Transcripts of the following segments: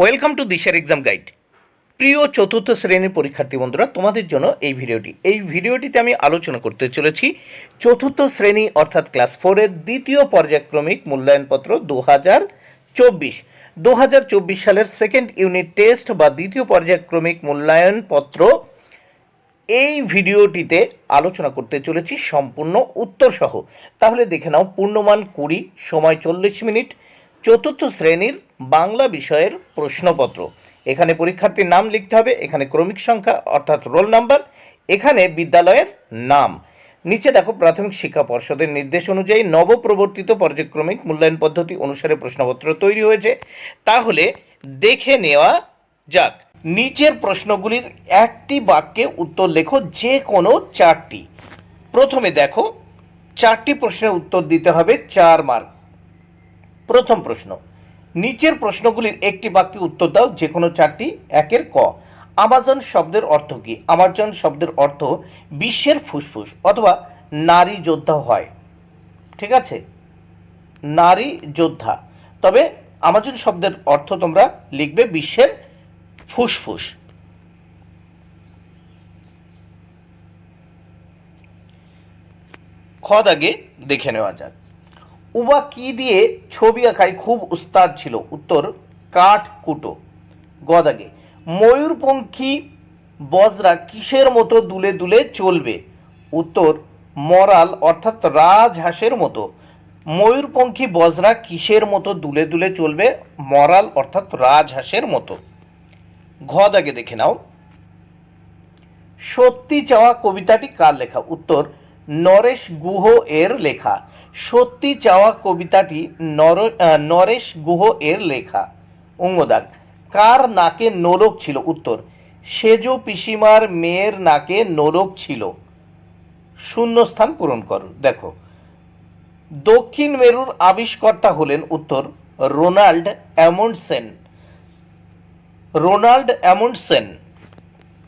Welcome to দিশার exam guide. প্রিয় চতুর্থ শ্রেণীর পরীক্ষার্থী বন্ধুরা, তোমাদের জন্য এই ভিডিওটিতে আমি আলোচনা করতে চলেছি চতুর্থ শ্রেণী অর্থাৎ ক্লাস 4-এর দ্বিতীয় পর্যায়ক্রমিক মূল্যায়নপত্র 2024 সালের সেকেন্ড ইউনিট টেস্ট বা দ্বিতীয় পর্যায়ক্রমিক মূল্যায়নপত্র। এই ভিডিওটিতে আলোচনা করতে চলেছি সম্পূর্ণ উত্তর সহ। তাহলে দেখে নাও, পূর্ণমান 20, সময় 40 মিনিট, চতুর্থ শ্রেণীর বাংলা বিষয়ের প্রশ্নপত্র। এখানে পরীক্ষার্থীর নাম লিখতে হবে, এখানে ক্রমিক সংখ্যা অর্থাৎ রোল নাম্বার, এখানে বিদ্যালয়ের নাম। নিচে দেখো, প্রাথমিক শিক্ষা পর্ষদের নির্দেশ অনুযায়ী নবপ্রবর্তিত পর্যায়ক্রমিক মূল্যায়ন পদ্ধতি অনুসারে প্রশ্নপত্র তৈরি হয়েছে। তাহলে দেখে নেওয়া যাক। নিচের প্রশ্নগুলির একটি বাক্যে উত্তর লেখো, যে কোনো 4টি। প্রথমে দেখো, 4টি প্রশ্নের উত্তর দিতে হবে 4 মার্ক। প্রথম প্রশ্ন, নিচের প্রশ্নগুলির একটি বাক্যে উত্তর দাও, যে কোনো 4টি। 1-এর ক, আমাজন শব্দের অর্থ কি? আমাজন শব্দের অর্থ বিশ্বের ফুসফুস অথবা নারী যোদ্ধা হয়। ঠিক আছে, নারী যোদ্ধা। তবে আমাজন শব্দের অর্থ তোমরা লিখবে বিশ্বের ফুসফুস। খ দাগে দেখে নেওয়া যাক। উবা কি দিয়ে ছবি আঁকায় খুব উস্তাদ ছিল? উত্তর, কাঠ কুটো। গ দাগে, ময়ূরপঙ্খী বজরা কিসের মতো দুলে দুলে চলবে? উত্তর, মরাল অর্থাৎ রাজহাঁসের মতো। ময়ূরপঙ্খী বজরা কিসের মতো দুলে দুলে চলবে? মরাল অর্থাৎ রাজহাঁসের মতো। ঘ দাগে দেখে নাও, সত্যি চাওয়া কবিতাটি কার লেখা? উত্তর, নরেশ গুহ এর লেখা। সত্যি চাওয়া কবিতাটি নরেশ গুহ এর লেখা। অঙ্গদাগ, কার নাকে নোলক ছিল? উত্তর, সেজ পিসিমার মেয়ের নাকে নোলক ছিল। শূন্যস্থান পূরণ করো। দেখো, দক্ষিণ মেরুর আবিষ্কর্তা হলেন? উত্তর, রোনাল্ড অ্যামুন্ডসেন। রোনাল্ড অ্যামুন্ডসেন।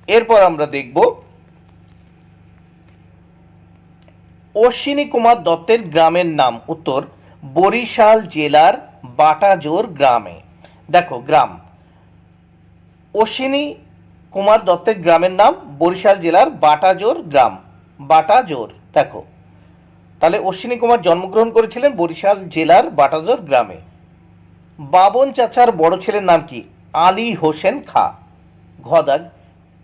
এরপর আমরা দেখব, অশ্বিনী কুমার দত্তের গ্রামের নাম? উত্তর, বরিশাল জেলার বাটাজোর গ্রামে। দেখো, গ্রাম, অশ্বিনী কুমার দত্তের গ্রামের নাম বরিশাল জেলার বাটাজোর গ্রাম। বাটাজোর। দেখো, তাহলে অশ্বিনী কুমার জন্মগ্রহণ করেছিলেন বরিশাল জেলার বাটাজোর গ্রামে। বাবন চাচার বড় ছেলের নাম কি? আলী হোসেন খা। ঘদাগ,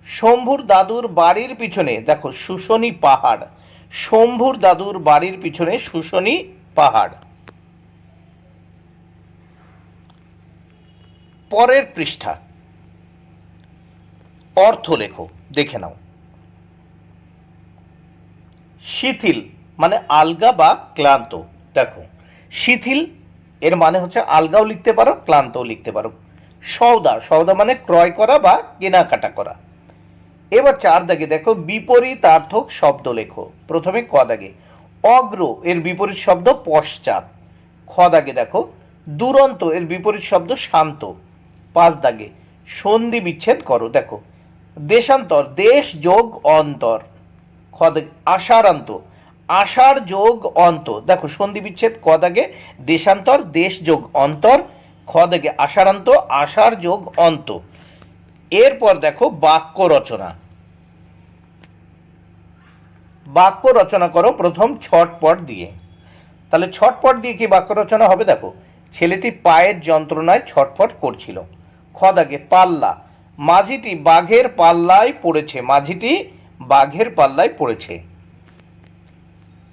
শম্ভুর দাদুর বাড়ির পিছনে, দেখো, শুশনি পাহাড়। শম্ভুর দাদুর বাড়ির পিছনে শুশনি পাহাড়। পরের পৃষ্ঠা, অর্থ লেখো, দেখে নাও। শিথিল মানে আলগা বা ক্লান্ত। দেখো, শিথিল এর মানে হচ্ছে আলগাও লিখতে পারো, ক্লান্তও লিখতে পারো। সওদা, সওদা মানে ক্রয় করা বা কেনাকাটা করা। এবার 4 দাগে দেখো, বিপরীতার্থক শব্দ লেখো। প্রথমে ক দাগে, অগ্র এর বিপরীত শব্দ পশ্চাৎ। খ দাগে দেখো, দুরন্ত এর বিপরীত শব্দ শান্ত। 5 দাগে, সন্ধি বিচ্ছেদ করো। দেখো, দেশান্তর, দেশ যোগ অন্তর। খ দাগে, আষাঢ়ান্ত, আষাঢ় যোগ অন্ত। দেখো, সন্ধি বিচ্ছেদ ক দাগে, দেশান্তর, দেশ যোগ অন্তর। খ দাগে, আষাঢ়ান্ত, আষাঢ় যোগ অন্ত। এরপর দেখো, বাক্য রচনা। বাক্য রচনা করো প্রথম ছটপট দিয়ে। তাহলে ছটপট দিয়ে কি বাক্য রচনা হবে? দেখো, ছেলেটি পায়ের যন্ত্রণায় ছটফট করছিল। খ দাগে, পাল্লা, মাঝিটি বাঘের পাল্লায় পড়েছে। মাঝিটি বাঘের পাল্লায় পড়েছে।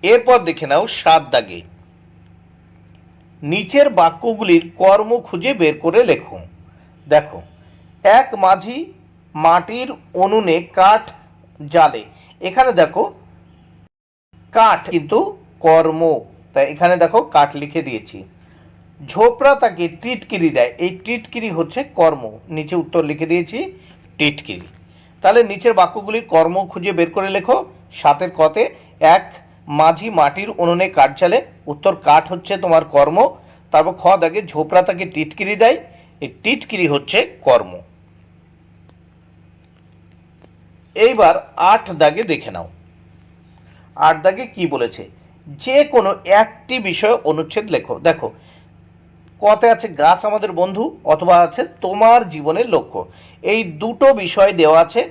এরপর দেখে নাও 7 দাগে, নিচের বাক্যগুলির কর্ম খুঁজে বের করে লেখো। দেখো, এক মাঝি মাটির উনুনে কাঠ জ্বালে। এখানে দেখো, কাঠ কিন্তু কর্ম, তাই এখানে দেখো কাঠ লিখে দিয়েছি। ঝোপড়া তাকে টিটকিরি দেয়। এই টিটকিরি হচ্ছে কর্ম, নিচে উত্তর লিখে দিয়েছি, টিটকিরি। তাহলে নিচের বাক্যগুলির কর্ম খুঁজে বের করে লেখো। 7-এর কতে, এক মাঝি মাটির উনুনে কাঠ জ্বালে। উত্তর, কাঠ হচ্ছে তোমার কর্ম। তারপর খ দাগে, ঝোপড়া তাকে টিটকিরি দেয়। এই টিটকিরি হচ্ছে কর্ম। এইবার 8 দাগে দেখে নাও। 8 দাগে কি বলেছে? যে কোনো একটি বিষয় অনুচ্ছেদ লেখো। দেখো, কতে আছে গাছ আমাদের বন্ধু, অথবা আছে তোমার জীবনের লক্ষ্য। এই দুটো বিষয় দেওয়া আছে।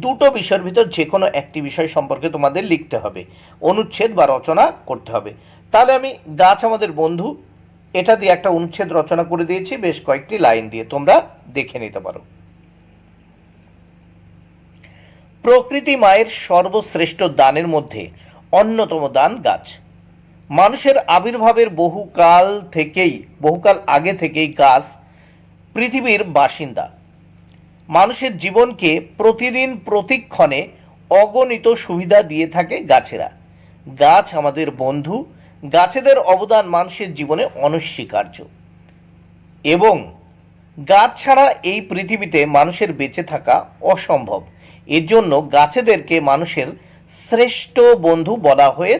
দুটো বিষয়ের ভিতর যে কোনো একটি বিষয় সম্পর্কে তোমাদের লিখতে হবে, অনুচ্ছেদ বা রচনা করতে হবে। তাহলে আমি গাছ আমাদের বন্ধু এটা দিয়ে একটা অনুচ্ছেদ রচনা করে দিয়েছি, বেশ কয়েকটি লাইন দিয়ে, তোমরা দেখে নিতে পারো। প্রকৃতি মায়ের সর্বশ্রেষ্ঠ দানের মধ্যে অন্যতম দান গাছ। মানুষের আবির্ভাবের বহুকাল আগে থেকেই গাছ পৃথিবীর বাসিন্দা। মানুষের জীবনকে প্রতিদিন প্রতিক্ষণে অগণিত সুবিধা দিয়ে থাকে গাছেরা। গাছ আমাদের বন্ধু। গাছেদের অবদান মানুষের জীবনে অনস্বীকার্য, এবং গাছ ছাড়া এই পৃথিবীতে মানুষের বেঁচে থাকা অসম্ভব। এর জন্য গাছেদেরকে মানুষের শ্রেষ্ঠ বন্ধু বলা হয়ে